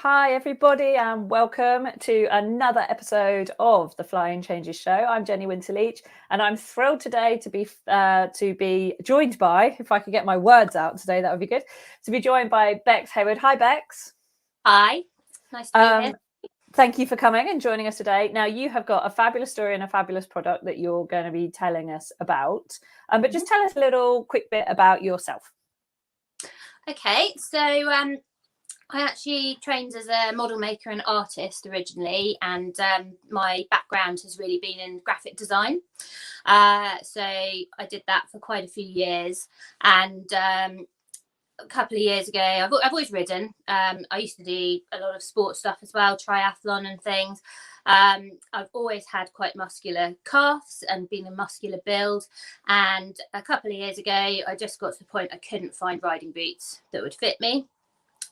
Hi, everybody, and welcome to another episode of the Flying Changes Show. I'm Jenny Winterleach, and I'm thrilled today to be joined by, if I could get my words out today, that would be good, to be joined by Bex Hayward. Hi, Bex. Hi, nice to be here. Thank you for coming and joining us today. Now, you have got a fabulous story and a fabulous product that you're going to be telling us about, but just tell us a little quick bit about yourself. Okay, so I actually trained as a model maker and artist originally, and my background has really been in graphic design. So I did that for quite a few years, and a couple of years ago, I've always ridden. I used to do a lot of sports stuff as well, triathlon and things. I've always had quite muscular calves and been a muscular build. And a couple of years ago, I just got to the point I couldn't find riding boots that would fit me.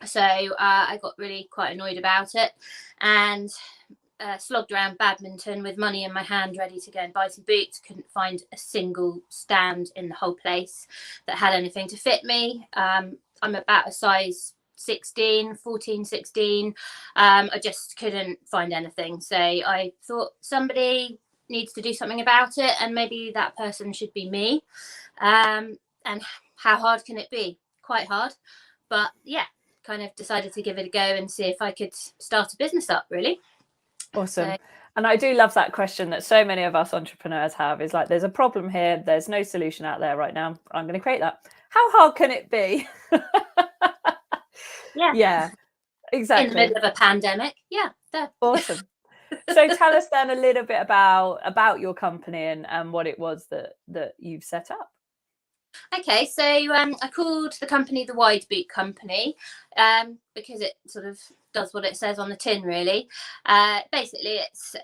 So I got really quite annoyed about it and slogged around badminton with money in my hand, ready to go and buy some boots. Couldn't find a single stand in the whole place that had anything to fit me. I'm about a size 14, 16. I just couldn't find anything. So I thought somebody needs to do something about it, and maybe that person should be me. And how hard can it be? Quite hard. But yeah, kind of decided to give it a go and see if I could start a business up, really. Awesome. So, and I do love that question that so many of us entrepreneurs have, is like, there's a problem here, there's no solution out there right now, I'm going to create that. How hard can it be? Yeah, exactly. In the middle of a pandemic. Yeah. Awesome. So tell us then a little bit about your company and what it was that you've set up. Okay, so I called the company the Wide Boot Company because it sort of does what it says on the tin, really. Basically, it's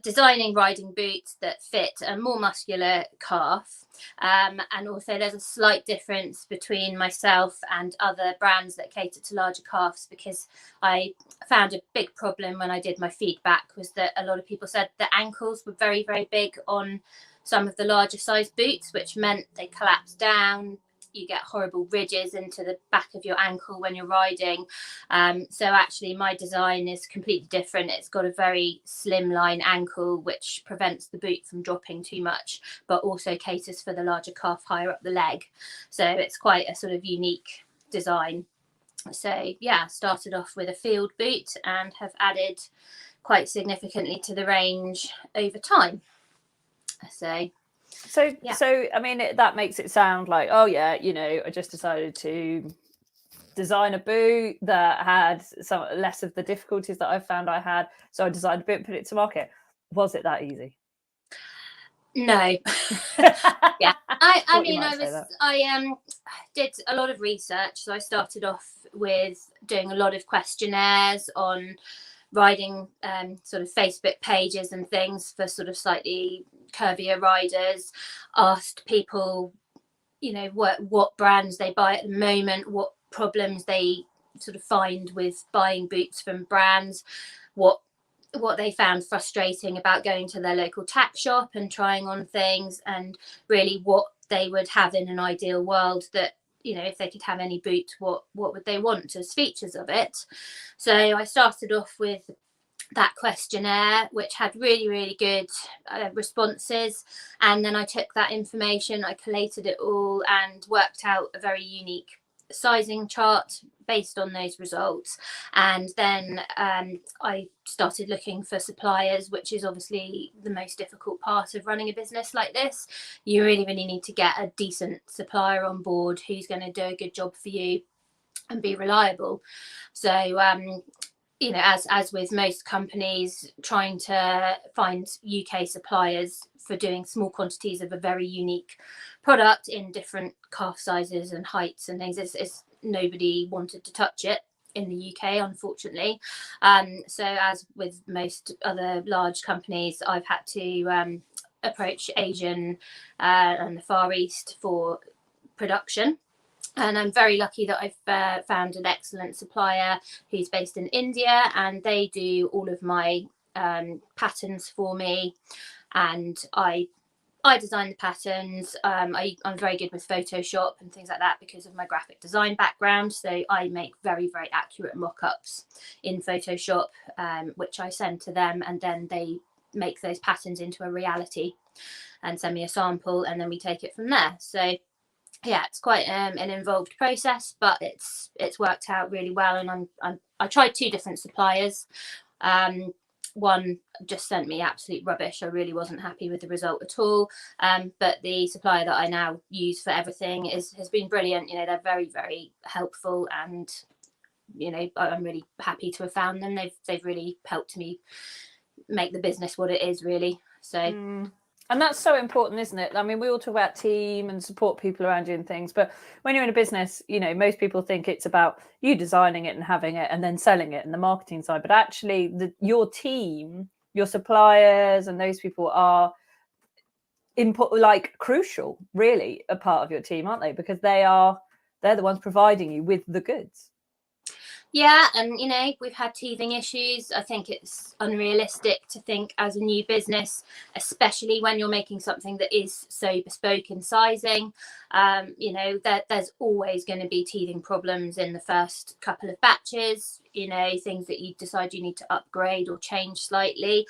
designing riding boots that fit a more muscular calf. And also there's a slight difference between myself and other brands that cater to larger calves, because I found a big problem when I did my feedback was that a lot of people said the ankles were very, very big on some of the larger size boots, which meant they collapse down. You get horrible ridges into the back of your ankle when you're riding. So actually my design is completely different. It's got a very slimline ankle, which prevents the boot from dropping too much, but also caters for the larger calf higher up the leg. So it's quite a sort of unique design. So yeah, started off with a field boot and have added quite significantly to the range over time. So I mean, that makes it sound like, oh yeah, I just decided to design a boot that had some less of the difficulties that I found I had, so I designed a boot and put it to market. Was it that easy? No. Yeah, I mean, I did a lot of research. So I started off with doing a lot of questionnaires on riding sort of Facebook pages and things for sort of slightly curvier riders. Asked people, what brands they buy at the moment, what problems they sort of find with buying boots from brands, what they found frustrating about going to their local tack shop and trying on things, and really what they would have in an ideal world, that if they could have any boot, what would they want as features of it. So I started off with that questionnaire, which had really, really good responses, and then I took that information, I collated it all and worked out a very unique sizing chart based on those results. And then I started looking for suppliers, which is obviously the most difficult part of running a business like this. You really, really need to get a decent supplier on board who's going to do a good job for you and be reliable. So as with most companies, trying to find UK suppliers for doing small quantities of a very unique product in different calf sizes and heights and things, is nobody wanted to touch it in the UK, unfortunately. So as with most other large companies, I've had to approach Asian and the Far East for production. And I'm very lucky that I've found an excellent supplier who's based in India, and they do all of my patterns for me. And I I design the patterns. I'm very good with Photoshop and things like that because of my graphic design background. So I make very, very accurate mock-ups in Photoshop, which I send to them, and then they make those patterns into a reality and send me a sample, and then we take it from there. So yeah, it's quite an involved process, but it's worked out really well. And I tried 2 different suppliers. One just sent me absolute rubbish. I really wasn't happy with the result at all. But the supplier that I now use for everything has been brilliant. You know, they're very, very helpful, and you know, I'm really happy to have found them. They've really helped me make the business what it is, really. So and that's so important, isn't it? I mean, we all talk about team and support people around you and things, but when you're in a business, you know, most people think it's about you designing it and having it and then selling it and the marketing side. But actually, your team, your suppliers, and those people are crucial, really, a part of your team, aren't they? Because they're the ones providing you with the goods. Yeah, and you know, we've had teething issues. I think it's unrealistic to think as a new business, especially when you're making something that is so bespoke in sizing. You know, there's always going to be teething problems in the first couple of batches, you know, things that you decide you need to upgrade or change slightly.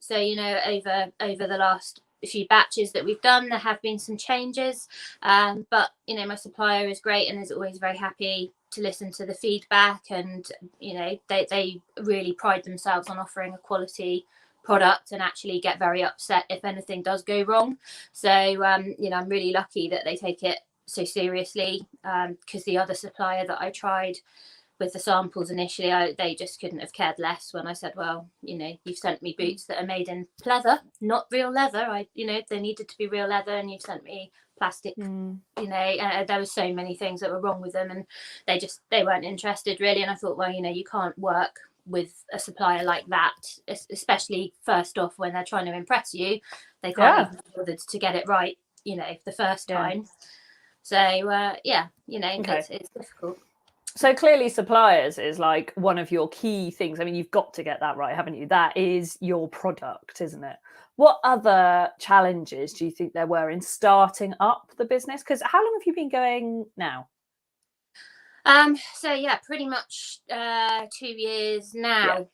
So, you know, over the last few batches that we've done, there have been some changes, but you know, my supplier is great and is always very happy to listen to the feedback, and you know, they really pride themselves on offering a quality product and actually get very upset if anything does go wrong. So you know, I'm really lucky that they take it so seriously, because the other supplier that I tried with the samples initially, they just couldn't have cared less when I said, well, you know, you've sent me boots that are made in pleather, not real leather. You know, they needed to be real leather, and you've sent me plastic. You know, there were so many things that were wrong with them, and they weren't interested really. And I thought, well, you know, you can't work with a supplier like that, especially first off when they're trying to impress you. They can't even be bothered to get it right, you know, the first time. So yeah, you know, it's difficult. So clearly suppliers is like one of your key things. I mean, you've got to get that right, haven't you? That is your product, isn't it? What other challenges do you think there were in starting up the business? Because how long have you been going now? So yeah, pretty much 2 years now.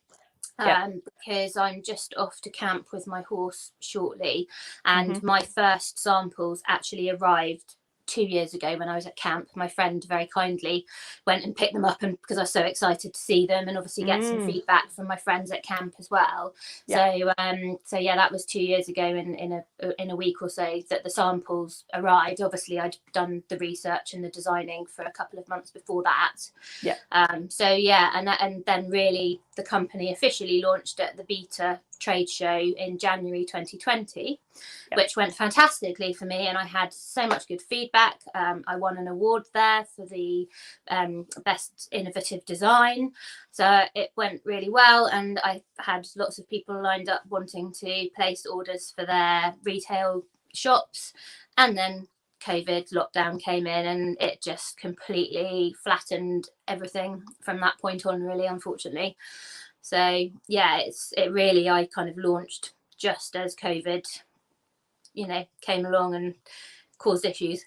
Because I'm just off to camp with my horse shortly, and my first samples actually arrived 2 years ago when I was at camp. My friend very kindly went and picked them up, and because I was so excited to see them and obviously get some feedback from my friends at camp as well. So yeah, that was 2 years ago in a week or so that the samples arrived. Obviously I'd done the research and the designing for a couple of months before that. So yeah, and then really the company officially launched at the Beta trade show in January 2020, which went fantastically for me, and I had so much good feedback. I won an award there for the best innovative design, so it went really well, and I had lots of people lined up wanting to place orders for their retail shops. And then COVID lockdown came in, and it just completely flattened everything from that point on, really, unfortunately. So yeah, it really, I kind of launched just as COVID, you know, came along and caused issues.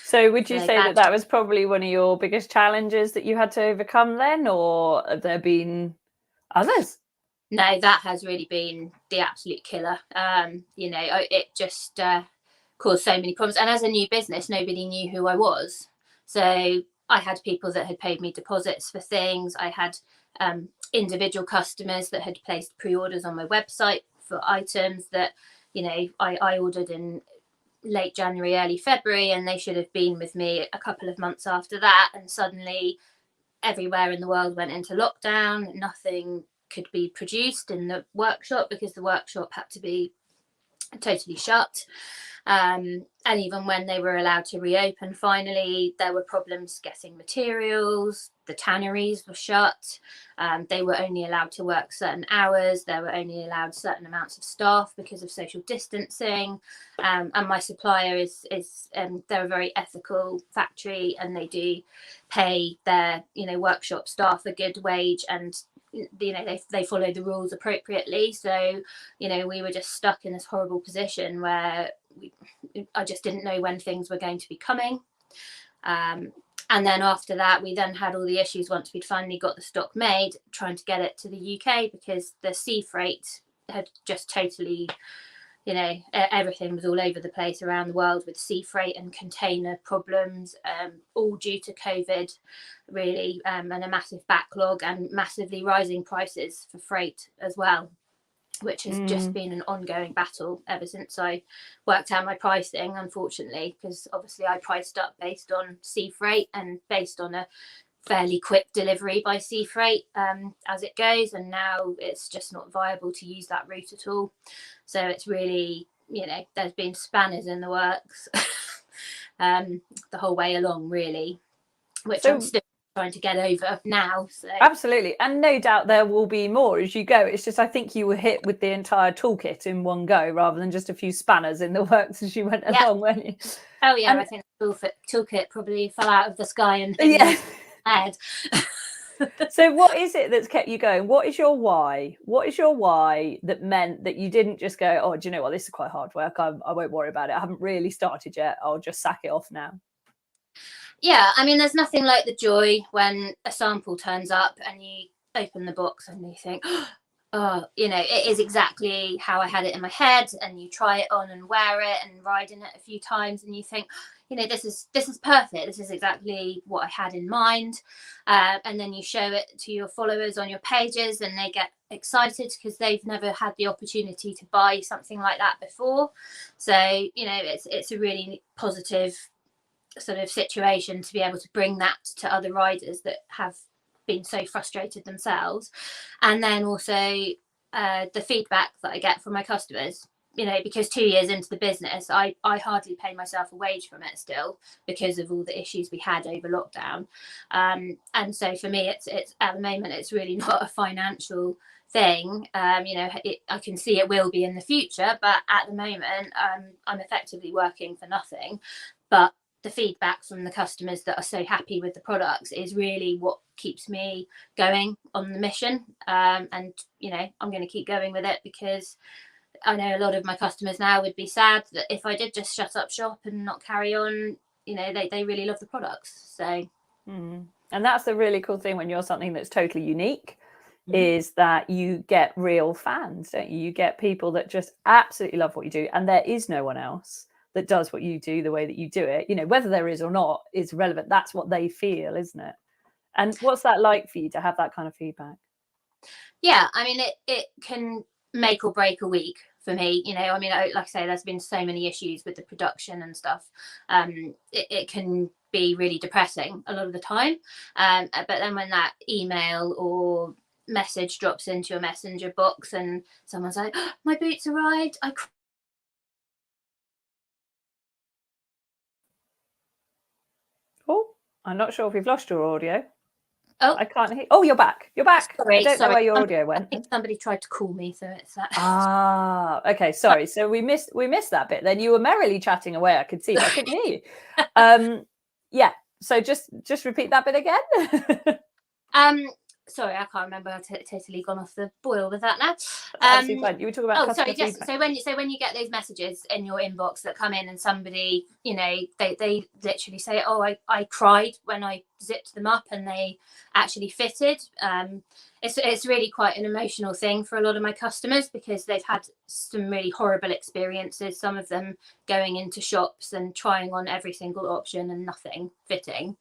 So would you say that was probably one of your biggest challenges that you had to overcome then, or have there been others? No, that has really been the absolute killer. You know, it just caused so many problems. And as a new business, nobody knew who I was. So I had people that had paid me deposits for things. I had individual customers that had placed pre-orders on my website for items that, you know, I ordered in late January, early February, and they should have been with me a couple of months after that. And suddenly everywhere in the world went into lockdown. Nothing could be produced in the workshop because the workshop had to be totally shut. And even when they were allowed to reopen finally, there were problems getting materials. The tanneries were shut. They were only allowed to work certain hours. They were only allowed certain amounts of staff because of social distancing. And my supplier is they're a very ethical factory, and they do pay their, you know, workshop staff a good wage, and you know, they followed the rules appropriately. So, you know, we were just stuck in this horrible position where I just didn't know when things were going to be coming. And then after that, we then had all the issues once we'd finally got the stock made, trying to get it to the UK, because the sea freight had just totally, you know, everything was all over the place around the world with sea freight and container problems, all due to COVID, really, and a massive backlog and massively rising prices for freight as well, which has just been an ongoing battle ever since I worked out my pricing, unfortunately, because obviously I priced up based on sea freight and based on a fairly quick delivery by sea freight as it goes, and now it's just not viable to use that route at all. So it's really, you know, there's been spanners in the works the whole way along, really, which I'm still trying to get over now. So absolutely, and no doubt there will be more as you go. It's just, I think you were hit with the entire toolkit in one go rather than just a few spanners in the works as you went along, weren't you? Oh yeah, and I think the toolkit probably fell out of the sky and hit yeah. head. So what is it that's kept you going? What is your why? What is your why that meant that you didn't just go, oh, do you know what, this is quite hard work, I won't worry about it, I haven't really started yet, I'll just sack it off now? Yeah, I mean, there's nothing like the joy when a sample turns up and you open the box and you think, oh, you know, it is exactly how I had it in my head, and you try it on and wear it and ride in it a few times and you think, you know, this is perfect, this is exactly what I had in mind, and then you show it to your followers on your pages and they get excited because they've never had the opportunity to buy something like that before. So, you know, it's a really positive sort of situation to be able to bring that to other riders that have been so frustrated themselves. And then also the feedback that I get from my customers, you know, because 2 years into the business, I hardly pay myself a wage from it still because of all the issues we had over lockdown. And so for me, it's at the moment, it's really not a financial thing. You know, I can see it will be in the future, but at the moment, I'm effectively working for nothing. But the feedback from the customers that are so happy with the products is really what keeps me going on the mission. And, you know, I'm going to keep going with it because I know a lot of my customers now would be sad that if I did just shut up shop and not carry on, you know, they really love the products. So. And that's the really cool thing when you're something that's totally unique, is that you get real fans, don't you? You get people that just absolutely love what you do, and there is no one else that does what you do the way that you do it. You know, whether there is or not is relevant. That's what they feel, isn't it? And what's that like for you to have that kind of feedback? Yeah, I mean, it can make or break a week for me. You know, I mean, like I say, there's been so many issues with the production and stuff. It can be really depressing a lot of the time. But then when that email or message drops into your messenger box and someone's like, oh, my boots arrived, Oh, I'm not sure if we've lost your audio. Oh, I can't hear. Oh, you're back. You're back. Sorry, I don't know where your audio went. I think somebody tried to call me, so it's that. Ah, okay. Sorry. So we missed that bit. Then you were merrily chatting away. I could see, but I couldn't hear you. Yeah. So just repeat that bit again. Sorry, I can't remember. I've totally gone off the boil with that now. Absolutely fine. You were talking about sorry. feedback. So when you get those messages in your inbox that come in and somebody, you know, they literally say, oh, I cried when I zipped them up and they actually fitted. It's really quite an emotional thing for a lot of my customers because they've had some really horrible experiences. Some of them going into shops and trying on every single option and nothing fitting.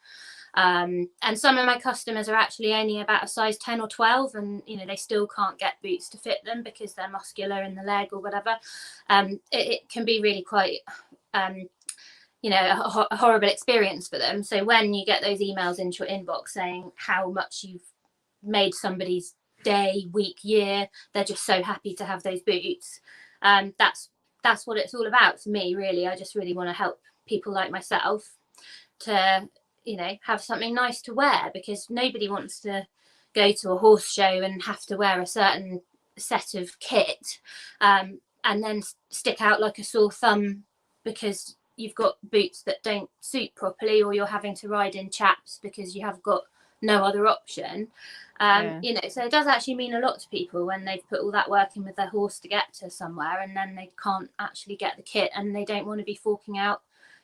And some of my customers are actually only about a size 10 or 12 and, you know, they still can't get boots to fit them because they're muscular in the leg or whatever. It can be really quite, you know, a horrible experience for them. So when you get those emails into your inbox saying how much you've made somebody's day, week, year, they're just so happy to have those boots. That's what it's all about for me, really. I just really want to help people like myself to, you know, have something nice to wear because nobody wants to go to a horse show and have to wear a certain set of kit and then stick out like a sore thumb because you've got boots that don't suit properly or you're having to ride in chaps because you have got no other option. You know, so it does actually mean a lot to people when they've put all that work in with their horse to get to somewhere, and then they can't actually get the kit, and they don't want to be forking out,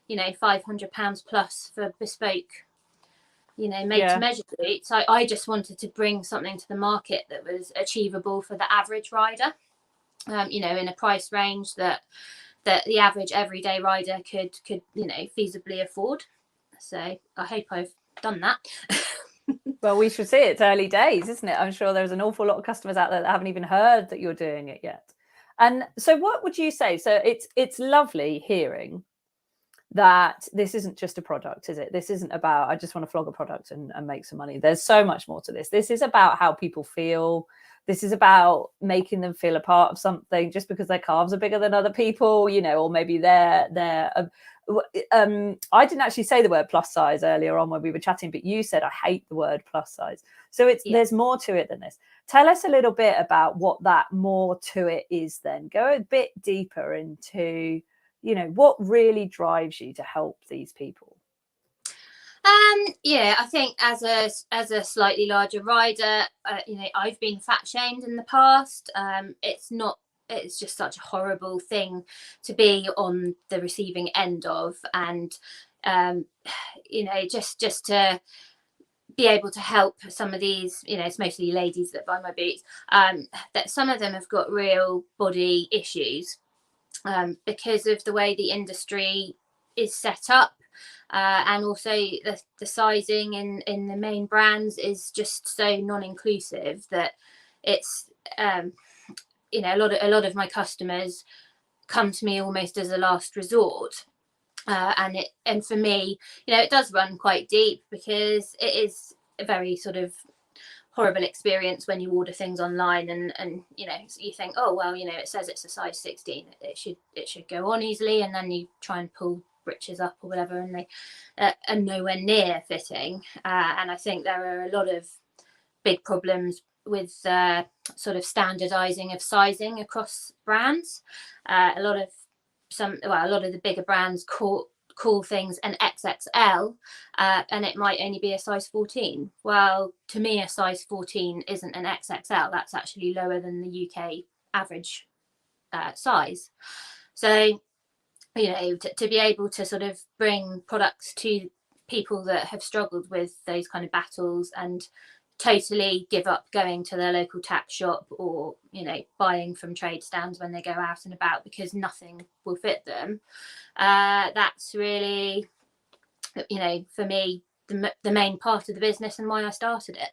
you know, £500 plus for bespoke, you know, made to measure boots. I just wanted to bring something to the market that was achievable for the average rider, you know, in a price range that the average everyday rider could you know, feasibly afford. So I hope I've done that. Well, we should see. It's early days, isn't it? I'm sure there's an awful lot of customers out there that haven't even heard that you're doing it yet. And so what would you say? So it's lovely hearing that this isn't just a product, is it? This isn't about, I just want to flog a product and make some money. There's so much more to this. This is about how people feel. This is about making them feel a part of something. Just because their calves are bigger than other people, you know, or maybe they're I didn't actually say the word plus size earlier on when we were chatting, but you said I hate the word plus size. So there's more to it than this. Tell us a little bit about what that more to it is then. Go a bit deeper into, you know, what really drives you to help these people. Yeah, I think as a slightly larger rider, you know, I've been fat shamed in the past. It's just such a horrible thing to be on the receiving end of, and you know, just to be able to help some of these, you know, it's mostly ladies that buy my boots, that some of them have got real body issues because of the way the industry is set up. And also the sizing in the main brands is just so non-inclusive that it's you know, a lot of my customers come to me almost as a last resort, and for me, you know, it does run quite deep because it is a very sort of horrible experience when you order things online and you know, you think, oh well, you know, it says it's a size 16, it should go on easily, and then you try and pull breeches up or whatever, and they are nowhere near fitting. And I think there are a lot of big problems with sort of standardizing of sizing across brands. A lot of the bigger brands call things an XXL, and it might only be a size 14. Well, to me, a size 14 isn't an XXL. That's actually lower than the UK average size. So, you know, to be able to sort of bring products to people that have struggled with those kind of battles and totally give up going to their local tack shop or, you know, buying from trade stands when they go out and about because nothing will fit them, that's really, you know, for me, the main part of the business and why I started it.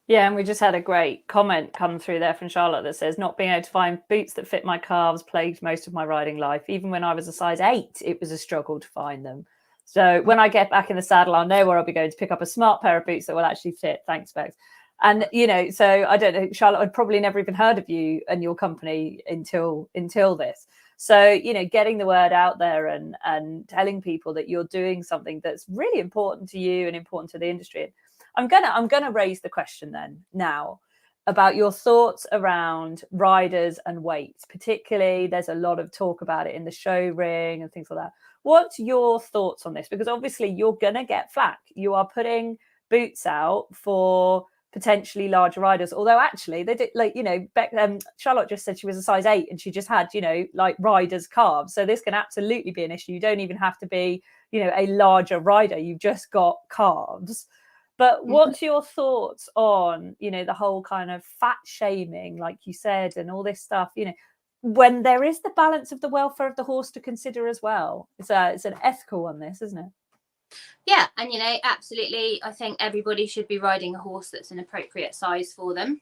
Yeah, and we just had a great comment come through there from Charlotte that says, not being able to find boots that fit my calves plagued most of my riding life. Even when I was a size 8, it was a struggle to find them. So when I get back in the saddle, I'll know where I'll be going to pick up a smart pair of boots that will actually fit. Thanks, Bex. And, you know, so I don't know, Charlotte, I'd probably never even heard of you and your company until this. So, you know, getting the word out there and telling people that you're doing something that's really important to you and important to the industry. I'm gonna raise the question then now about your thoughts around riders and weights. Particularly, there's a lot of talk about it in the show ring and things like that. What's your thoughts on this? Because obviously you're gonna get flack. You are putting boots out for potentially larger riders, although actually they did, like, you know, Charlotte just said she was a size 8 and she just had, you know, like riders calves. So this can absolutely be an issue. You don't even have to be, you know, a larger rider. You've just got calves. But what's your thoughts on, you know, the whole kind of fat shaming, like you said, and all this stuff, you know, when there is the balance of the welfare of the horse to consider as well? It's an ethical one, this, isn't it? Yeah, and, you know, absolutely. I think everybody should be riding a horse that's an appropriate size for them.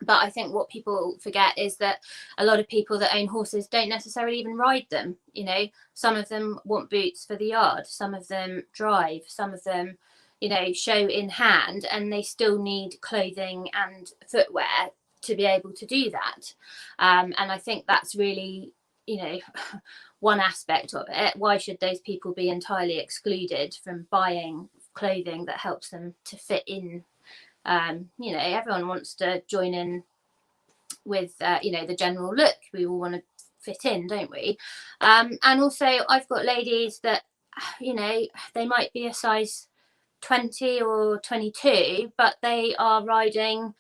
But I think what people forget is that a lot of people that own horses don't necessarily even ride them. You know, some of them want boots for the yard, some of them drive, some of them, you know, show in hand, and they still need clothing and footwear to be able to do that. And I think that's really, you know, one aspect of it. Why should those people be entirely excluded from buying clothing that helps them to fit in? You know, everyone wants to join in with, you know, the general look. We all want to fit in, don't we? And also I've got ladies that, you know, they might be a size 20 or 22, but they are riding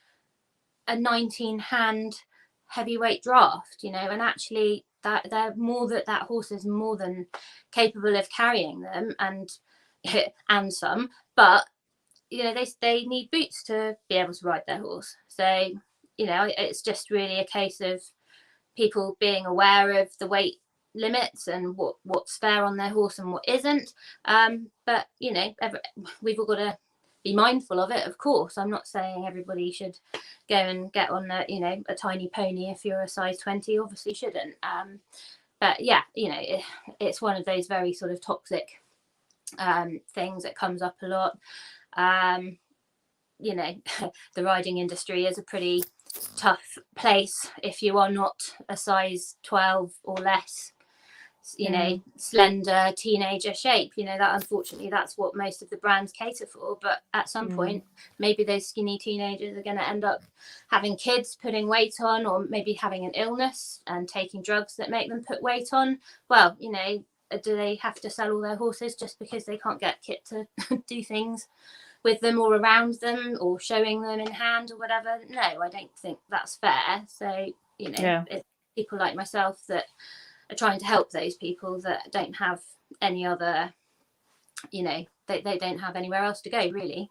a 19 hand heavyweight draft, you know, and actually that horse is more than capable of carrying them, and and some, but you know, they need boots to be able to ride their horse. So, you know, it's just really a case of people being aware of the weight limits and what's fair on their horse and what isn't. But you know, we've all got to be mindful of it, of course. I'm not saying everybody should go and get on a, you know, a tiny pony if you're a size 20. Obviously shouldn't. But yeah, you know, it's one of those very sort of toxic things that comes up a lot. You know, the riding industry is a pretty tough place if you are not a size 12 or less, you know, slender teenager shape. You know, that unfortunately that's what most of the brands cater for, but at some point maybe those skinny teenagers are going to end up having kids, putting weight on, or maybe having an illness and taking drugs that make them put weight on. Well, you know, do they have to sell all their horses just because they can't get kit to do things with them or around them or showing them in hand or whatever? No, I don't think that's fair. So, you know, it's people like myself that are trying to help those people that don't have any other, you know, they don't have anywhere else to go, really.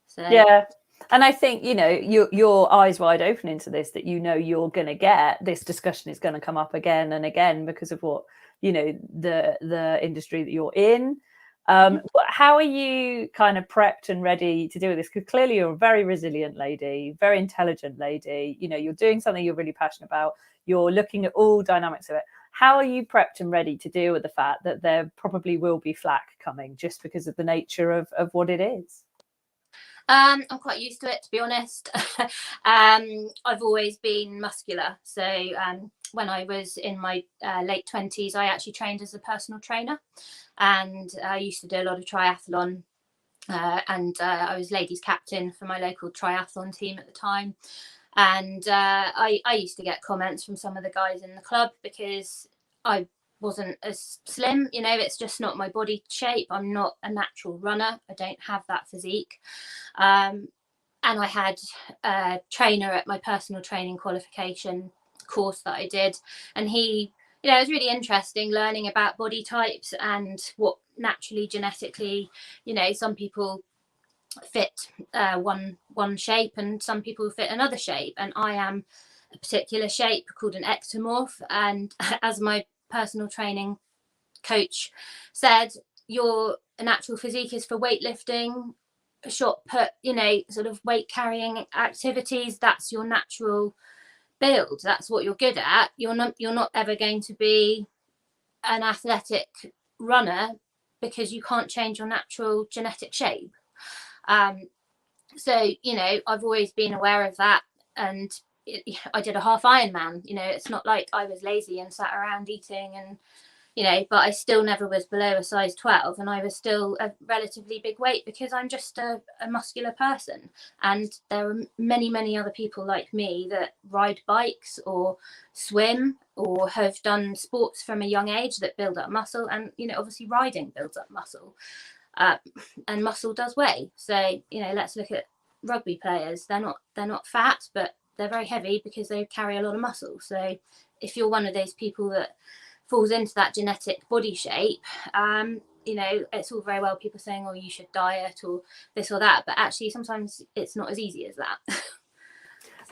So yeah. And I think, you know, your eyes wide open into this, that, you know, you're going to get this discussion is going to come up again and again because of what, you know, the industry that you're in. How are you kind of prepped and ready to deal with this? Because clearly you're a very resilient lady, very intelligent lady. You know, you're doing something you're really passionate about. You're looking at all dynamics of it. How are you prepped and ready to deal with the fact that there probably will be flack coming just because of the nature of what it is? I'm quite used to it, to be honest. I've always been muscular. So when I was in my late 20s, I actually trained as a personal trainer, and I used to do a lot of triathlon. And I was ladies captain for my local triathlon team at the time. And I used to get comments from some of the guys in the club because I wasn't as slim. You know, it's just not my body shape. I'm not a natural runner. I don't have that physique. And I had a trainer at my personal training qualification course that I did, and he, you know, it was really interesting learning about body types and what naturally genetically, you know, some people fit one shape and some people fit another shape, and I am a particular shape called an ectomorph. And as my personal training coach said, your natural physique is for weightlifting, shot put, you know, sort of weight carrying activities. That's your natural build, that's what you're good at. You're not ever going to be an athletic runner because you can't change your natural genetic shape. So, you know, I've always been aware of that. And I did a half Ironman. You know, it's not like I was lazy and sat around eating and, you know, but I still never was below a size 12, and I was still a relatively big weight because I'm just a muscular person. And there are many other people like me that ride bikes or swim or have done sports from a young age that build up muscle. And, you know, obviously riding builds up muscle. And muscle does weigh. So, you know, let's look at rugby players. They're not fat, but they're very heavy because they carry a lot of muscle. So if you're one of those people that falls into that genetic body shape, you know, it's all very well people saying, oh, you should diet or this or that, but actually sometimes it's not as easy as that. So.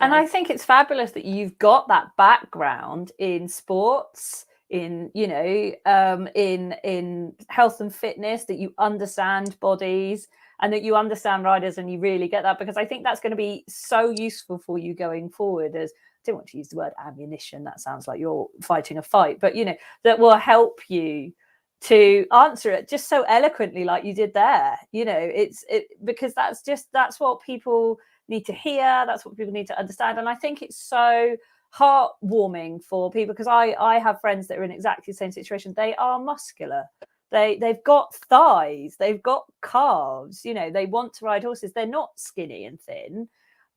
And I think it's fabulous that you've got that background in sports, in, you know, in health and fitness, that you understand bodies and that you understand riders, and you really get that, because I think that's going to be so useful for you going forward. As I don't want to use the word ammunition, that sounds like you're fighting a fight, but, you know, that will help you to answer it just so eloquently like you did there. You know, because that's what people need to hear, that's what people need to understand. And I think it's so heartwarming for people, because I have friends that are in exactly the same situation. They are muscular, they've got thighs, they've got calves, you know, they want to ride horses, they're not skinny and thin,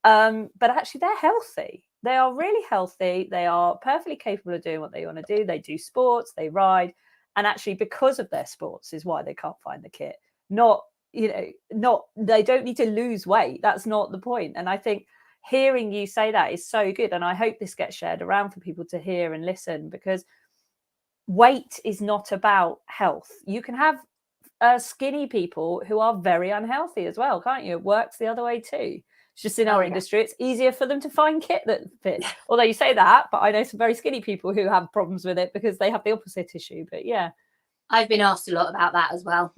but actually they're healthy, they are really healthy, they are perfectly capable of doing what they want to do, they do sports, they ride, and actually because of their sports is why they can't find the kit, not they don't need to lose weight. That's not the point. And I think hearing you say that is so good. And I hope this gets shared around for people to hear and listen, because weight is not about health. You can have skinny people who are very unhealthy as well, can't you? It works the other way too. It's just in our industry, it's easier for them to find kit that fits. Although you say that, but I know some very skinny people who have problems with it because they have the opposite issue. But yeah. I've been asked a lot about that as well.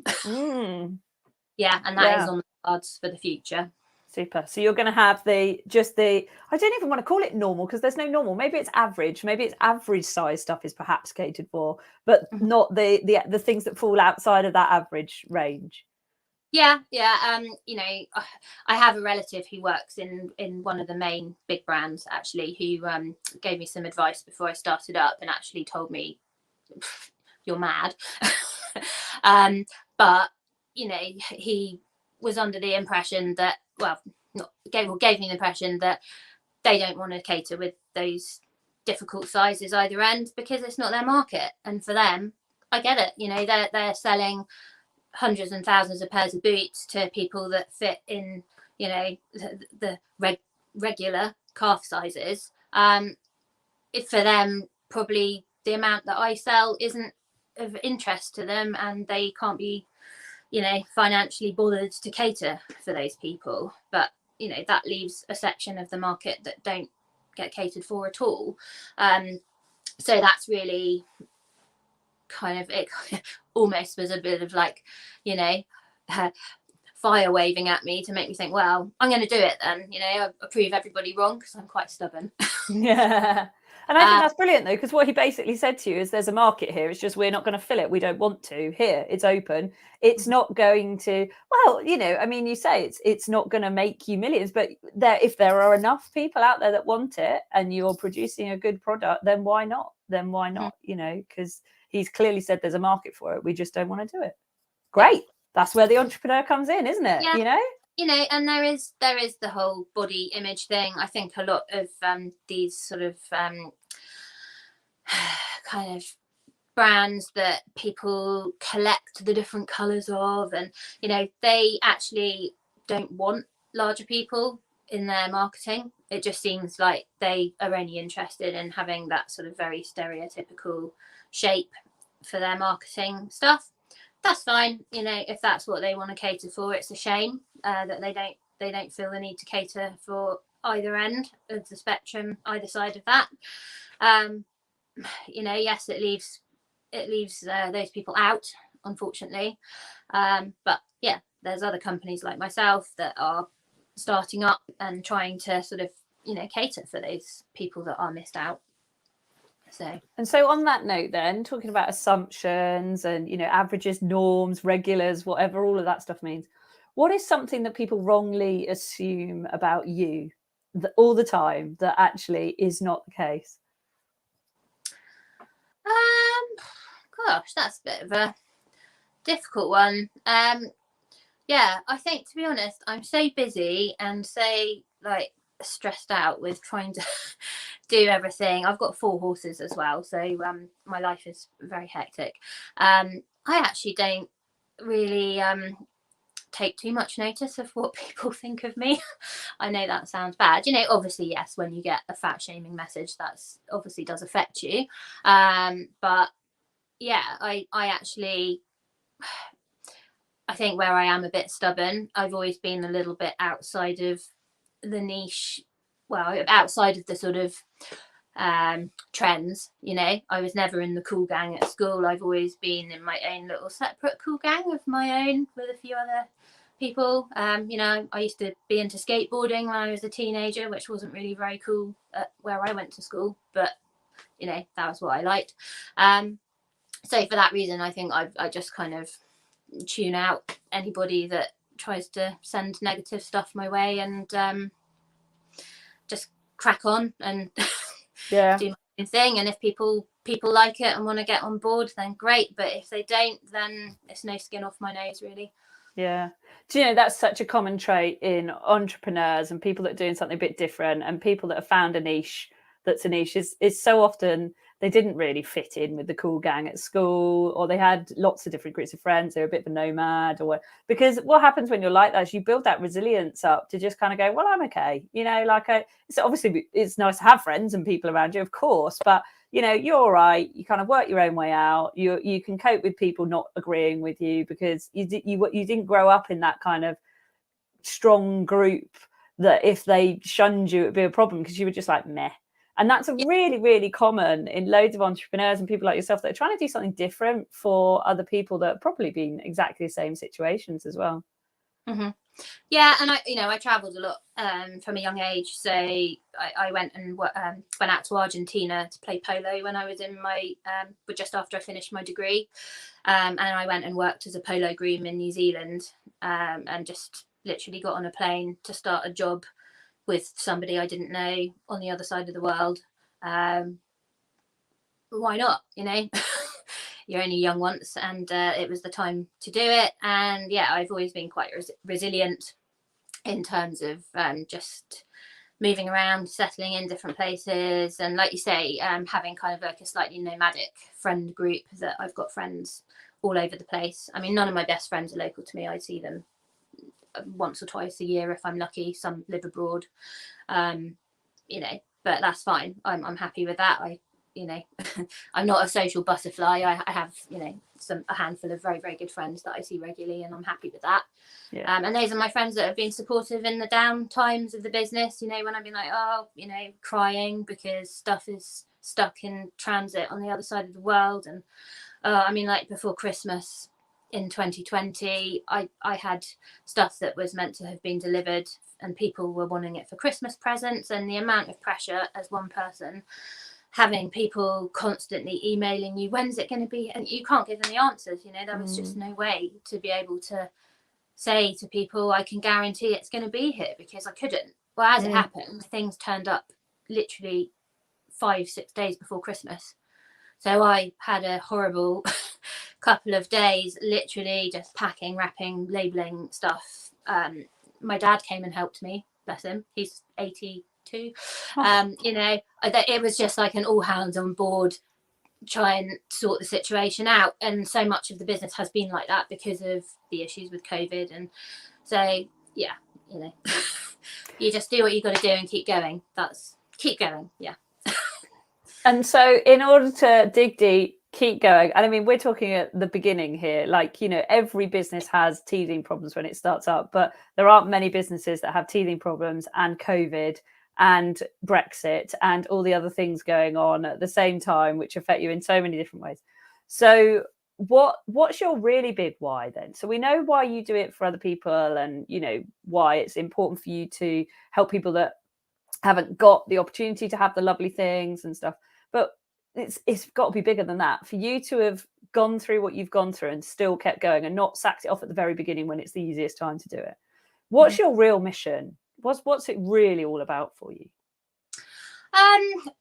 Yeah, and that is on the cards for the future. Super. So you're going to have I don't even want to call it normal, because there's no normal. Maybe it's average. Maybe it's average size stuff is perhaps catered for, but not the things that fall outside of that average range. Yeah. I have a relative who works in one of the main big brands, actually, who gave me some advice before I started up and actually told me, you're mad. But, he was under the impression that, gave me the impression that they don't want to cater with those difficult sizes either end, because it's not their market. And for them, I get it. They're selling hundreds and thousands of pairs of boots to people that fit in, the regular calf sizes. For them, probably the amount that I sell isn't of interest to them, and they can't be financially bothered to cater for those people. But that leaves a section of the market that don't get catered for at all. So that's really kind of it. Almost was a bit of like fire waving at me to make me think, well, I'm going to do it then. I prove everybody wrong, because I'm quite stubborn. Yeah. And I think that's brilliant, though, because what he basically said to you is there's a market here. It's just we're not going to fill it. We don't want to. Here, it's open. It's not going to, you say it's not going to make you millions. But if there are enough people out there that want it and you're producing a good product, then why not? Because he's clearly said there's a market for it. We just don't want to do it. Great. That's where the entrepreneur comes in, isn't it? Yeah. And there is the whole body image thing. I think a lot of these sort of kind of brands that people collect the different colors of, and they actually don't want larger people in their marketing. It just seems like they are only interested in having that sort of very stereotypical shape for their marketing stuff. That's fine, if that's what they want to cater for. It's a shame that they don't feel the need to cater for either end of the spectrum, either side of that. Yes, it leaves those people out, unfortunately. But yeah, there's other companies like myself that are starting up and trying to sort of cater for those people that are missed out. So on that note, then, talking about assumptions and averages, norms, regulars, whatever all of that stuff means, what is something that people wrongly assume about you all the time that actually is not the case? Gosh, that's a bit of a difficult one. Yeah, I think, to be honest, I'm so busy and so stressed out with trying to do everything. I've got 4 horses as well, so my life is very hectic. I actually don't really take too much notice of what people think of me. I know that sounds bad. Obviously, yes, when you get a fat shaming message, that's obviously does affect you. But yeah, I actually, I think where I am a bit stubborn, I've always been a little bit outside of the niche, outside of the sort of trends. I was never in the cool gang at school. I've always been in my own little separate cool gang of my own with a few other people. I used to be into skateboarding when I was a teenager, which wasn't really very cool at where I went to school, but that was what I liked. So for that reason, I think I just kind of tune out anybody that tries to send negative stuff my way, and just crack on and do my own thing. And if people like it and want to get on board, then great. But if they don't, then it's no skin off my nose, really. Yeah. Do you know, that's such a common trait in entrepreneurs and people that are doing something a bit different, and people that have found a niche that's a niche is so often they didn't really fit in with the cool gang at school, or they had lots of different groups of friends. They were a bit of a nomad, or what. Because what happens when you're like that is you build that resilience up to just kind of go, well, I'm okay. It's obviously it's nice to have friends and people around you, of course, but you're all right. You kind of work your own way out. You can cope with people not agreeing with you because you didn't grow up in that kind of strong group that if they shunned you, it would be a problem because you were just like meh. And that's a really, really common in loads of entrepreneurs and people like yourself that are trying to do something different for other people that have probably been exactly the same situations as well. Mm-hmm. Yeah, and I traveled a lot from a young age. So I went and went out to Argentina to play polo when I was in my just after I finished my degree, and I went and worked as a polo groom in New Zealand, and just literally got on a plane to start a job with somebody I didn't know on the other side of the world. Why not? You're only young once, and it was the time to do it. And yeah, I've always been quite resilient in terms of just moving around, settling in different places, and like you say, having kind of like a slightly nomadic friend group that I've got friends all over the place. I mean, none of my best friends are local to me. I see them once or twice a year if I'm lucky. Some live abroad, but that's fine. I'm happy with that. I'm not a social butterfly. I have a handful of very, very good friends that I see regularly, and I'm happy with that. Yeah. And those are my friends that have been supportive in the down times of the business, when I've been like, crying because stuff is stuck in transit on the other side of the world. And like before Christmas in 2020, I had stuff that was meant to have been delivered and people were wanting it for Christmas presents, and the amount of pressure as one person, having people constantly emailing you, when's it going to be? And you can't give them the answers. There was just no way to be able to say to people, I can guarantee it's going to be here, because I couldn't. Well, as it happened, things turned up literally 5-6 days before Christmas. So I had a horrible couple of days, literally just packing, wrapping, labeling stuff. My dad came and helped me, bless him. He's 82. It was just like an all hands on board, try and sort the situation out. And so much of the business has been like that because of the issues with COVID. And so, yeah, you just do what you got to do and keep going. Keep going. Yeah. And so in order to dig deep, keep going. And I mean, we're talking at the beginning here, like, every business has teething problems when it starts up, but there aren't many businesses that have teething problems and COVID and Brexit and all the other things going on at the same time, which affect you in so many different ways. So what's your really big why then? So we know why you do it for other people, and why it's important for you to help people that haven't got the opportunity to have the lovely things and stuff, but it's got to be bigger than that. For you to have gone through what you've gone through and still kept going and not sacked it off at the very beginning when it's the easiest time to do it, what's your real mission? What's it really all about for you?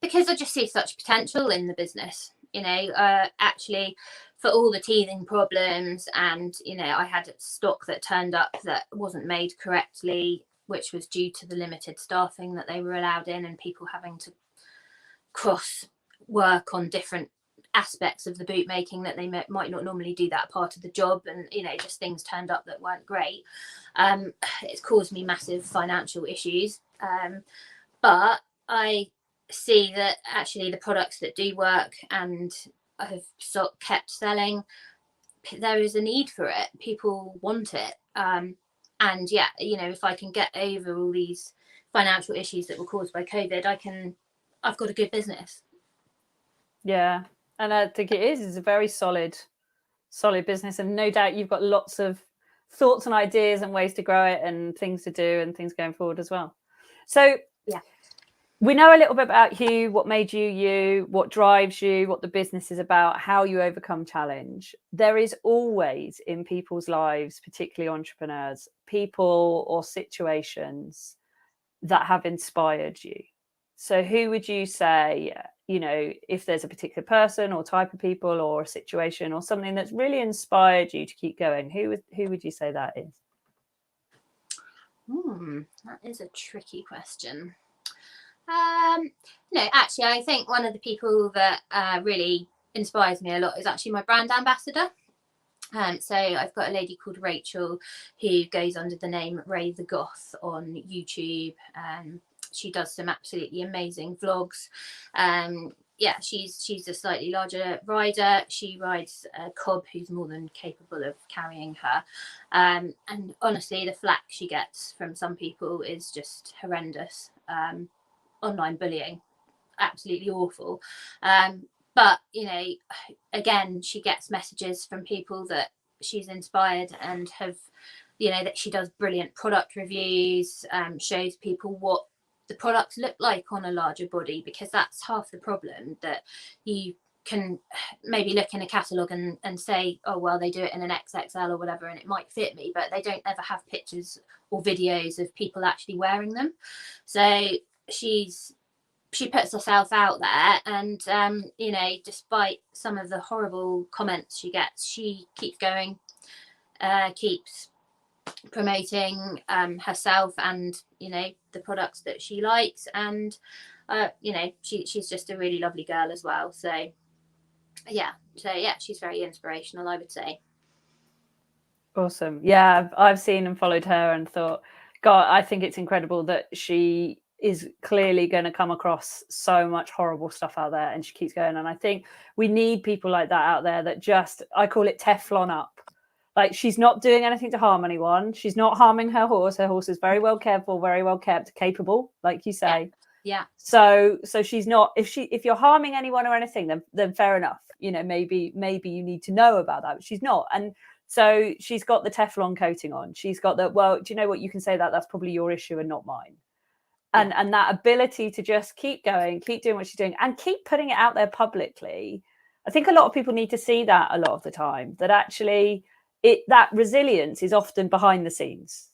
Because I just see such potential in the business, actually, for all the teething problems, and I had stock that turned up that wasn't made correctly, which was due to the limited staffing that they were allowed in, and people having to cross work on different aspects of the boot making that they might not normally do that part of the job, and just things turned up that weren't great. It's caused me massive financial issues, but I see that actually the products that do work and I have kept selling, there is a need for it. People want it, and yeah, if I can get over all these financial issues that were caused by COVID, I've got a good business. Yeah, and I think it's a very solid business, and no doubt you've got lots of thoughts and ideas and ways to grow it and things to do and things going forward as well. So yeah, we know a little bit about you, what made you, what drives you, what the business is about, how you overcome challenge. There is always in people's lives, particularly entrepreneurs, people or situations that have inspired you. So who would you say, if there's a particular person or type of people or a situation or something that's really inspired you to keep going, who would you say that is? That is a tricky question. No, actually, I think one of the people that really inspires me a lot is actually my brand ambassador. So I've got a lady called Rachel who goes under the name Ray the Goth on YouTube. She does some absolutely amazing vlogs. Yeah, she's a slightly larger rider. She rides a cob who's more than capable of carrying her. And honestly, the flack she gets from some people is just horrendous. Online bullying, absolutely awful. But again, she gets messages from people that she's inspired and have, that she does brilliant product reviews, shows people what the products look like on a larger body, because that's half the problem, that you can maybe look in a catalogue and say, oh, well, they do it in an XXL or whatever, and it might fit me, but they don't ever have pictures or videos of people actually wearing them. So she puts herself out there, and despite some of the horrible comments she gets, she keeps going, keeps promoting herself and the products that she likes, and she's just a really lovely girl as well. So yeah, she's very inspirational, I would say. Awesome. Yeah, I've seen and followed her and thought, God, I think it's incredible that she is clearly going to come across so much horrible stuff out there, and she keeps going. And I think we need people like that out there that just, I call it Teflon up. Like, she's not doing anything to harm anyone. She's not harming her horse. Her horse is very well cared for, very well kept, capable, like you say. Yeah. So she's not, if you're harming anyone or anything, then fair enough. Maybe you need to know about that, but she's not. And so she's got the Teflon coating on. She's got the, well, do you know what? You can say that's probably your issue and not mine. And that ability to just keep going, keep doing what she's doing, and keep putting it out there publicly. I think a lot of people need to see that a lot of the time, that actually that resilience is often behind the scenes.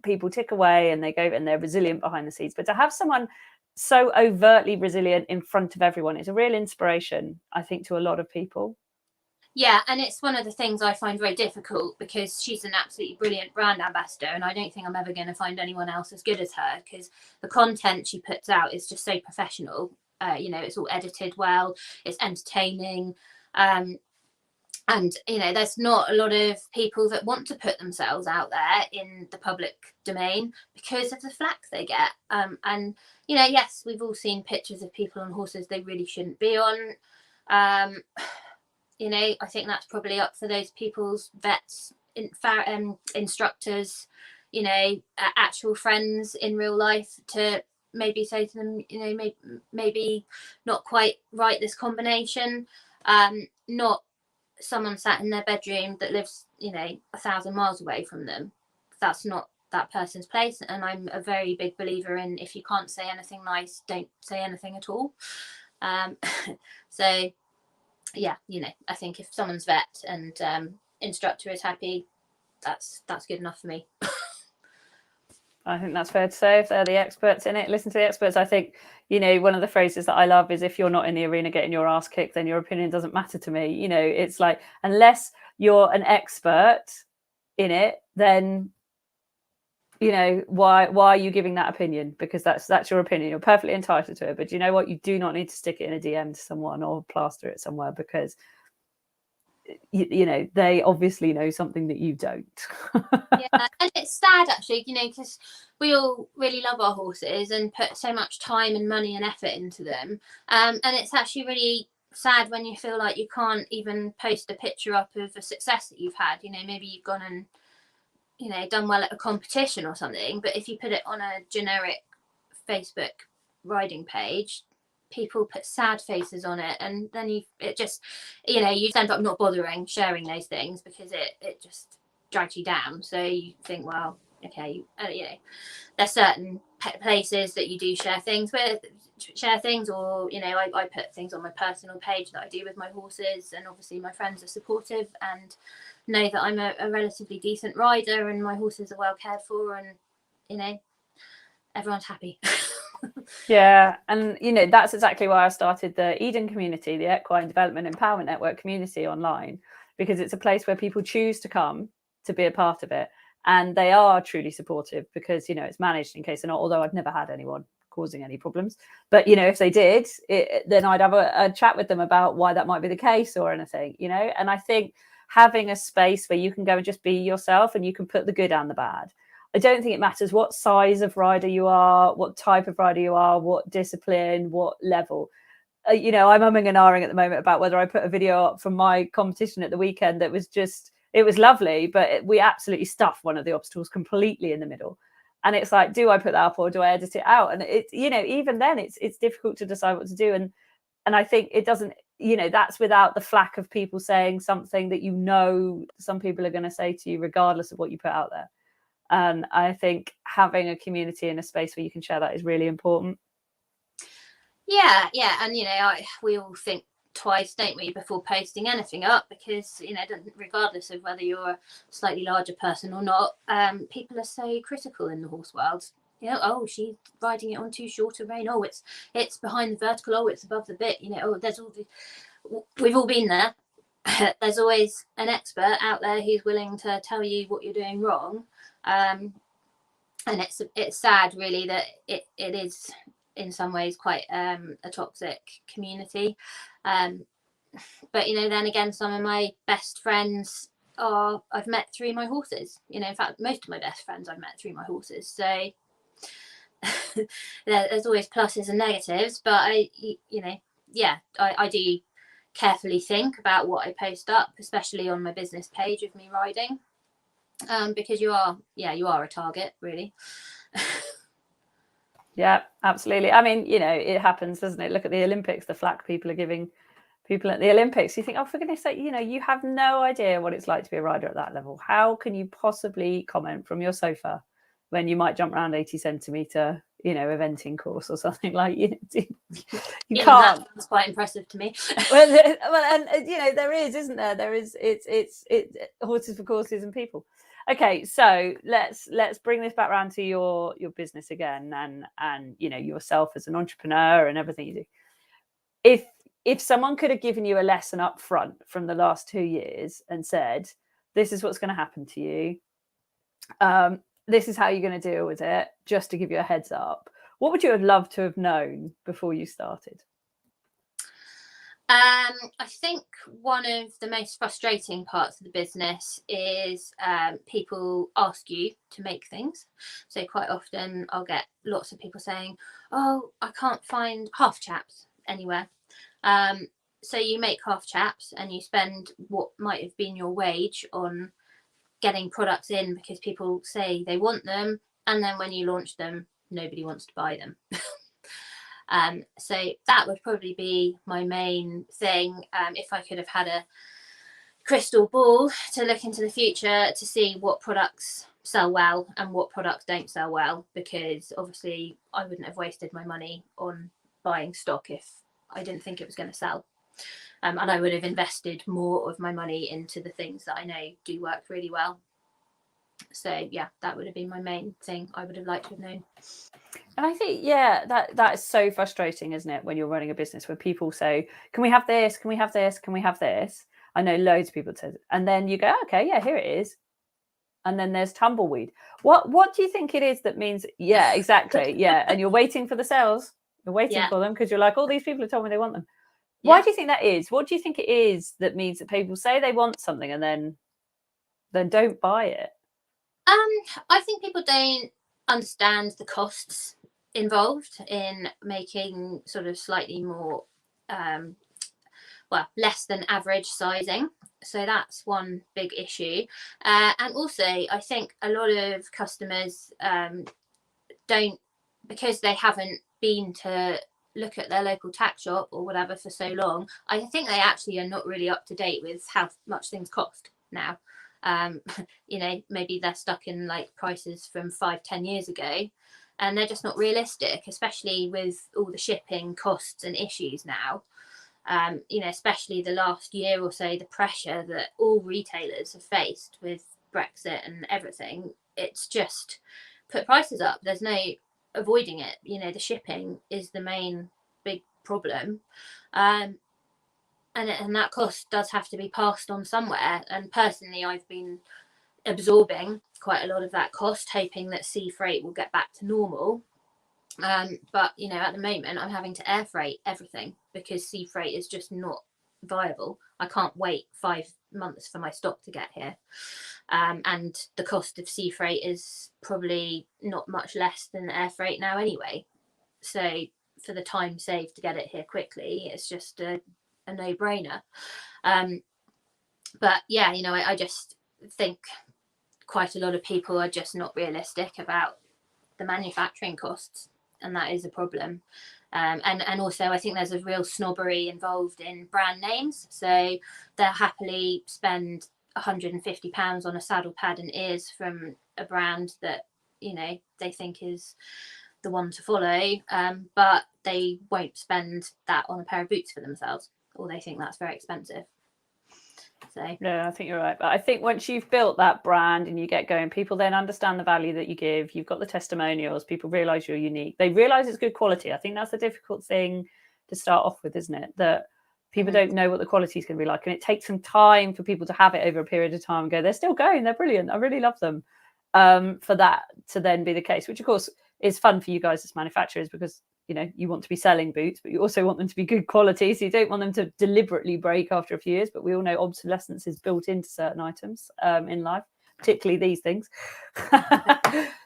People tick away and they go and they're resilient behind the scenes. But to have someone so overtly resilient in front of everyone is a real inspiration, I think, to a lot of people. Yeah, and it's one of the things I find very difficult, because she's an absolutely brilliant brand ambassador, and I don't think I'm ever going to find anyone else as good as her, because the content she puts out is just so professional. It's all edited well, it's entertaining, and there's not a lot of people that want to put themselves out there in the public domain because of the flack they get. And yes, we've all seen pictures of people on horses they really shouldn't be on. I think that's probably up for those people's vets, instructors, actual friends in real life, to maybe say to them, maybe not quite right, this combination. Not someone sat in their bedroom that lives 1,000 miles away from them. That's not that person's place. And I'm a very big believer in, if you can't say anything nice, don't say anything at all. So yeah, I think if someone's vet and instructor is happy, that's good enough for me. I think that's fair to say. If they're the experts in it, listen to the experts. I think, one of the phrases that I love is, if you're not in the arena getting your ass kicked, then your opinion doesn't matter to me. It's like, unless you're an expert in it, then, why are you giving that opinion? Because that's your opinion. You're perfectly entitled to it. But you know what? You do not need to stick it in a DM to someone or plaster it somewhere, because they obviously know something that you don't. Yeah, and it's sad actually, because we all really love our horses and put so much time and money and effort into them, and it's actually really sad when you feel like you can't even post a picture up of a success that you've had. Maybe you've gone and done well at a competition or something, but if you put it on a generic Facebook riding page, people put sad faces on it, and then you end up not bothering sharing those things, because it just drags you down. So you think, well, okay, there's certain places that you do share things, or I put things on my personal page that I do with my horses, and obviously my friends are supportive and know that I'm a relatively decent rider and my horses are well cared for, and everyone's happy. Yeah, and that's exactly why I started the Eden community, the Equine Development Empowerment Network community online, because it's a place where people choose to come to be a part of it, and they are truly supportive, because it's managed in case they're not. Although I've never had anyone causing any problems. But, you know, if they did, then I'd have a chat with them about why that might be the case or anything, you know. And I think having a space where you can go and just be yourself and you can put the good and the bad. I don't think it matters what size of rider you are, what type of rider you are, what discipline, what level. You know, I'm umming and ahhing at the moment about whether I put a video up from my competition at the weekend that was just, it was lovely, but we absolutely stuffed one of the obstacles completely in the middle. And it's like, do I put that up or do I edit it out? And it, you know, even then it's difficult to decide what to do. And I think it doesn't, you know, that's without the flack of people saying something that, you know, some people are going to say to you regardless of what you put out there. And I think having a community and a space where you can share that is really important. Yeah, and you know, we all think twice, don't we, before posting anything up, because, you know, regardless of whether you're a slightly larger person or not, people are so critical in the horse world. You know, oh, she's riding it on too short a rein. Oh, it's behind the vertical. Oh, it's above the bit. You know, oh, there's all we've all been there. There's always an expert out there who's willing to tell you what you're doing wrong, and it's sad, really, that it is in some ways quite a toxic community. But, you know, then again, some of my best friends I've met through my horses. You know, in fact, most of my best friends I've met through my horses. So there's always pluses and negatives, but I do carefully think about what I post up, especially on my business page of me riding, because you are a target, really. Yeah, absolutely. I mean, you know, it happens, doesn't it? Look at the Olympics, the flack people are giving people at the Olympics. You think, oh, for goodness sake, you know, you have no idea what it's like to be a rider at that level. How can you possibly comment from your sofa when you might jump around 80 centimetre, you know, eventing course or something like you can't. That's quite impressive to me. well, and you know, there is, isn't there? There is. It's horses for courses and people. Okay, so let's bring this back around to your business again, and you know, yourself as an entrepreneur and everything you do. If someone could have given you a lesson up front from the last 2 years and said, this is what's going to happen to you, this is how you're going to deal with it, just to give you a heads up, what would you have loved to have known before you started? I think one of the most frustrating parts of the business is people ask you to make things. So quite often I'll get lots of people saying, oh, I can't find half chaps anywhere. So you make half chaps and you spend what might have been your wage on getting products in because people say they want them, and then when you launch them, nobody wants to buy them. So that would probably be my main thing. If I could have had a crystal ball to look into the future to see what products sell well and what products don't sell well, because obviously I wouldn't have wasted my money on buying stock if I didn't think it was going to sell. And I would have invested more of my money into the things that I know do work really well. So yeah, that would have been my main thing I would have liked to have known. And I think, yeah, that is so frustrating, isn't it, when you're running a business where people say, can we have this? Can we have this? Can we have this? I know loads of people said, and then you go, okay, yeah, here it is. And then there's tumbleweed. What do you think it is that means, yeah, exactly, yeah, and you're waiting for the sales. You're waiting for them because you're like, all these people have told me they want them. Why do you think that is? What do you think it is that means that people say they want something and then don't buy it? I think people don't understand the costs involved in making sort of slightly more, less than average sizing. So that's one big issue. And also, I think a lot of customers don't, because they haven't been to look at their local tack shop or whatever for so long, I think they actually are not really up to date with how much things cost now. You know, maybe they're stuck in like prices from 5-10 years ago, and they're just not realistic, especially with all the shipping costs and issues now. You know, especially the last year or so, the pressure that all retailers have faced with Brexit and everything, it's just put prices up. There's no avoiding it. You know, the shipping is the main big problem. And that cost does have to be passed on somewhere. And personally, I've been absorbing quite a lot of that cost, hoping that sea freight will get back to normal. But you know, at the moment I'm having to air freight everything because sea freight is just not viable. I can't wait 5 months for my stock to get here, and the cost of sea freight is probably not much less than air freight now anyway. So for the time saved to get it here quickly, it's just a no-brainer. But yeah, you know, I just think quite a lot of people are just not realistic about the manufacturing costs, and that is a problem. And also I think there's a real snobbery involved in brand names, so they'll happily spend £150 on a saddle pad and ears from a brand that, you know, they think is the one to follow, but they won't spend that on a pair of boots for themselves, or they think that's very expensive. So yeah, I think you're right. But I think once you've built that brand and you get going, people then understand the value that you give. You've got the testimonials. People realize you're unique. They realize it's good quality. I think that's the difficult thing to start off with, isn't it? That people don't know what the quality is going to be like. And it takes some time for people to have it over a period of time and go, they're still going. They're brilliant. I really love them. For that to then be the case, which of course is fun for you guys as manufacturers, because you know you want to be selling boots, but you also want them to be good quality, so you don't want them to deliberately break after a few years. But we all know obsolescence is built into certain items in life, particularly these things.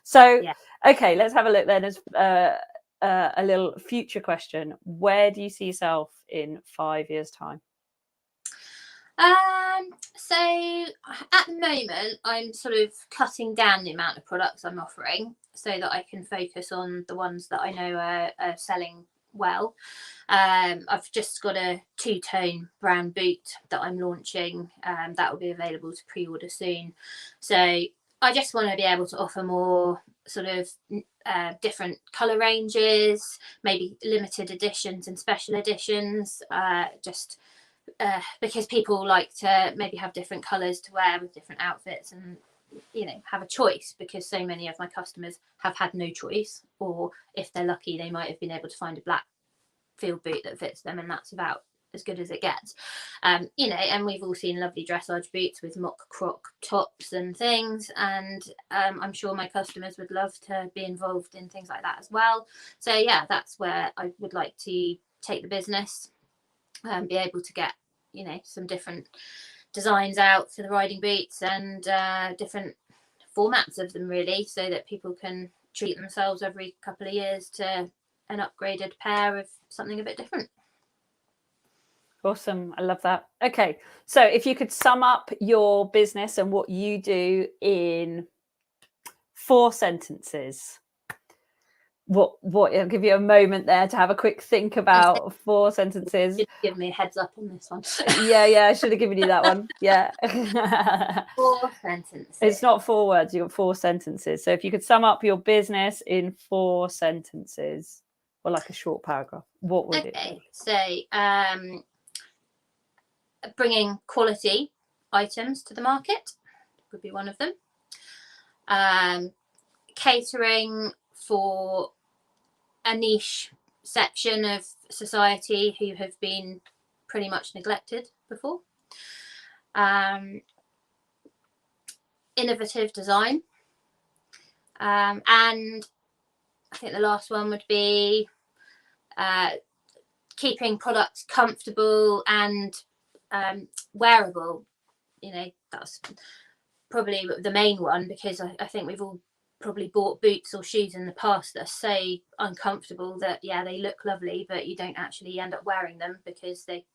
So yeah. Okay, let's have a look then as a little future question. Where do you see yourself in 5 years' time? So at the moment I'm sort of cutting down the amount of products I'm offering so that I can focus on the ones that I know are selling well. I've just got a 2-tone brown boot that I'm launching, that will be available to pre-order soon. So I just want to be able to offer more sort of different colour ranges, maybe limited editions and special editions, because people like to maybe have different colours to wear with different outfits, and you know, have a choice, because so many of my customers have had no choice, or if they're lucky they might have been able to find a black field boot that fits them, and that's about as good as it gets. You know, and we've all seen lovely dressage boots with mock croc tops and things, and I'm sure my customers would love to be involved in things like that as well. So yeah, that's where I would like to take the business. Be able to get, you know, some different designs out for the riding boots, and different formats of them, really, so that people can treat themselves every couple of years to an upgraded pair of something a bit different. Awesome. I love that. Okay, so if you could sum up your business and what you do in 4 sentences, what I'll give you a moment there to have a quick think about 4 sentences. Give me a heads up on this one. Yeah, I should have given you that one. Yeah. 4 sentences. It's not 4 words, you've got 4 sentences. So if you could sum up your business in 4 sentences, or like a short paragraph, what would it be? So bringing quality items to the market would be one of them. Catering for a niche section of society who have been pretty much neglected before. Innovative design. And I think the last one would be keeping products comfortable and wearable. You know, that's probably the main one, because I think we've all probably bought boots or shoes in the past that are so uncomfortable that, yeah, they look lovely, but you don't actually end up wearing them because they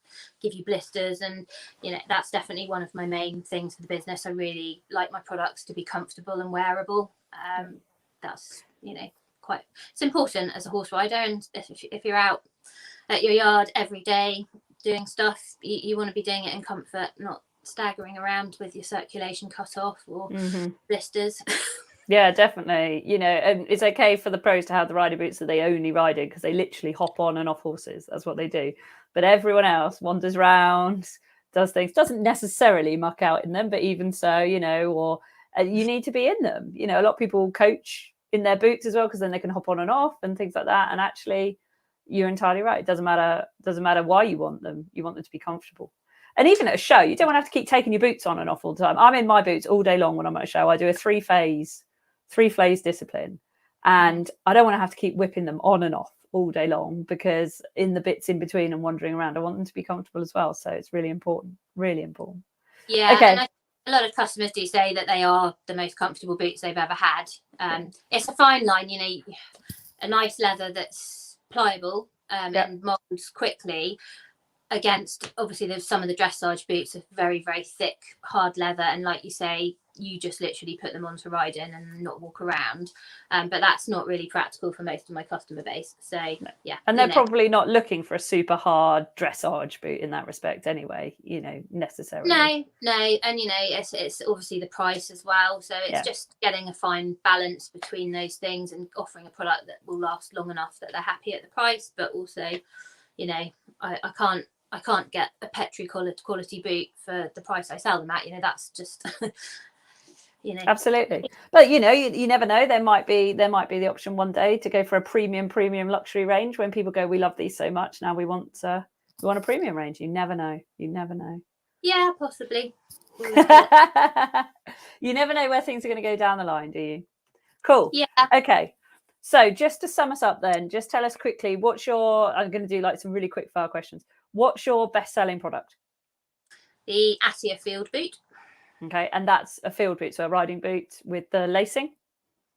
give you blisters. And you know, that's definitely one of my main things for the business. I really like my products to be comfortable and wearable. That's, you know, it's important as a horse rider, and if you're out at your yard every day doing stuff, you want to be doing it in comfort, not staggering around with your circulation cut off or blisters. Yeah, definitely. You know, and it's okay for the pros to have the rider boots that they only ride in, because they literally hop on and off horses. That's what they do. But everyone else wanders around, does things, doesn't necessarily muck out in them, but even so, you know, or you need to be in them. You know, a lot of people coach in their boots as well, because then they can hop on and off and things like that. And actually, you're entirely right. It doesn't matter why you want them. You want them to be comfortable. And even at a show, you don't want to have to keep taking your boots on and off all the time. I'm in my boots all day long when I'm at a show. I do a three phase discipline. And I don't want to have to keep whipping them on and off all day long, because in the bits in between and wandering around, I want them to be comfortable as well. So it's really important, really important. Yeah. Okay. And a lot of customers do say that they are the most comfortable boots they've ever had. It's a fine line, a nice leather that's pliable and molds quickly, against obviously there's some of the dressage boots are very, very thick, hard leather, and like you say, you just literally put them on to ride in and not walk around. But that's not really practical for most of my customer base. So yeah. And they're probably not looking for a super hard dressage boot in that respect anyway, necessarily. No. And it's obviously the price as well. So it's just getting a fine balance between those things and offering a product that will last long enough that they're happy at the price, but also, I can't get a Petri quality boot for the price I sell them at. That's just, Absolutely. But you never know. There might be the option one day to go for a premium luxury range when people go, we love these so much, now we want a premium range. You never know. Yeah, possibly. You never know where things are going to go down the line, do you? Cool. Yeah. Okay. So just to sum us up then, just tell us quickly, I'm going to do like some really quick fire questions. What's your best selling product? The Atia field boot. Okay. And that's a field boot, so a riding boot with the lacing?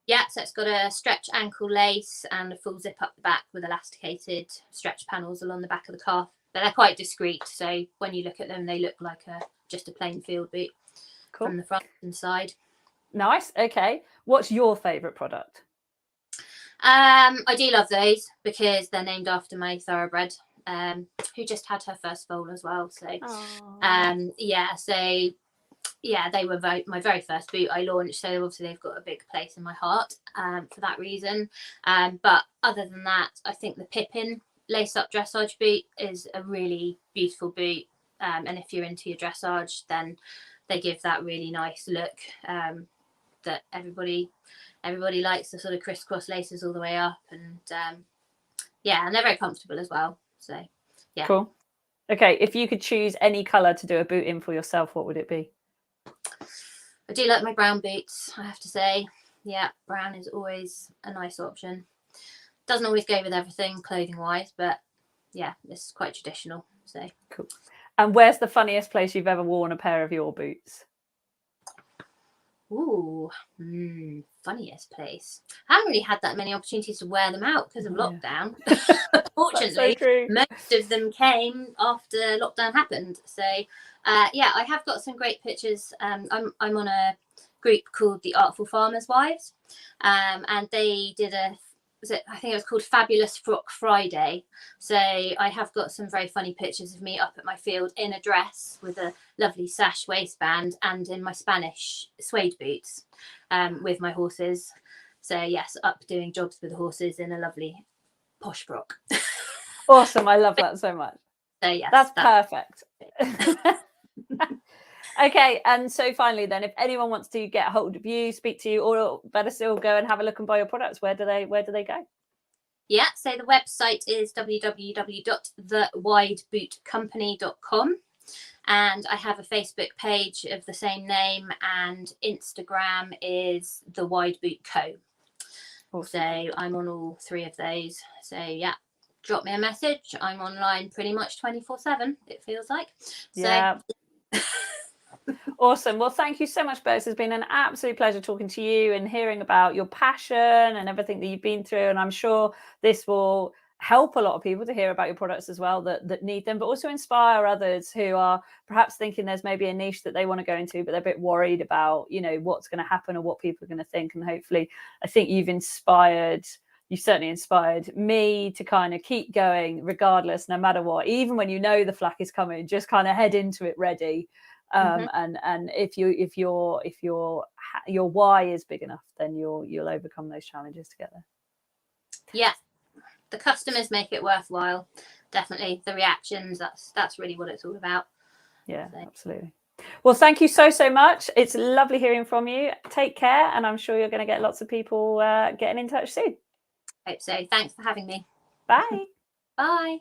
Yeah. So it's got a stretch ankle lace and a full zip up the back with elasticated stretch panels along the back of the calf. But they're quite discreet. So when you look at them, they look like just a plain field boot. Cool. From the front and side. Nice. Okay. What's your favourite product? I do love those because they're named after my thoroughbred, who just had her first foal as well. So, they were my very first boot I launched. So obviously they've got a big place in my heart for that reason. But other than that, I think the Pippin lace-up dressage boot is a really beautiful boot. And if you're into your dressage, then they give that really nice look that everybody likes, the sort of crisscross laces all the way up, and and they're very comfortable as well. So yeah. Cool. Okay, if you could choose any colour to do a boot in for yourself, what would it be? I do like my brown boots, I have to say. Yeah, brown is always a nice option. Doesn't always go with everything clothing wise, but yeah, it's quite traditional. So cool. And where's the funniest place you've ever worn a pair of your boots? Ooh, funniest place. I haven't really had that many opportunities to wear them out because of lockdown. Fortunately, so most of them came after lockdown happened. So, I have got some great pictures. I'm on a group called the Artful Farmers' Wives, and they did I think it was called Fabulous Frock Friday. So I have got some very funny pictures of me up at my field in a dress with a lovely sash waistband and in my Spanish suede boots with my horses. So yes, up doing jobs with the horses in a lovely posh frock. Awesome. I love that so much. So yes, that's perfect. Okay, and so finally then, if anyone wants to get a hold of you, speak to you, or better still, go and have a look and buy your products, where do they go? Yeah, so the website is www.thewidebootcompany.com, and I have a Facebook page of the same name, and Instagram is The Wide Boot Co. Awesome. So I'm on all three of those. So yeah, drop me a message. I'm online pretty much 24/7, it feels like. Yeah. Awesome. Well, thank you so much, Bex. It's been an absolute pleasure talking to you and hearing about your passion and everything that you've been through. And I'm sure this will help a lot of people to hear about your products as well that need them, but also inspire others who are perhaps thinking there's maybe a niche that they want to go into, but they're a bit worried about, what's going to happen or what people are going to think. And hopefully, I think you've certainly inspired me to kind of keep going regardless, no matter what, even when the flack is coming, just kind of head into it ready. And if your why is big enough, then you'll overcome those challenges together. Yeah, the customers make it worthwhile. Definitely the reactions. That's really what it's all about. Yeah, so. Absolutely. Well, thank you so much. It's lovely hearing from you. Take care, and I'm sure you're going to get lots of people getting in touch soon. Hope so. Thanks for having me. Bye. Bye.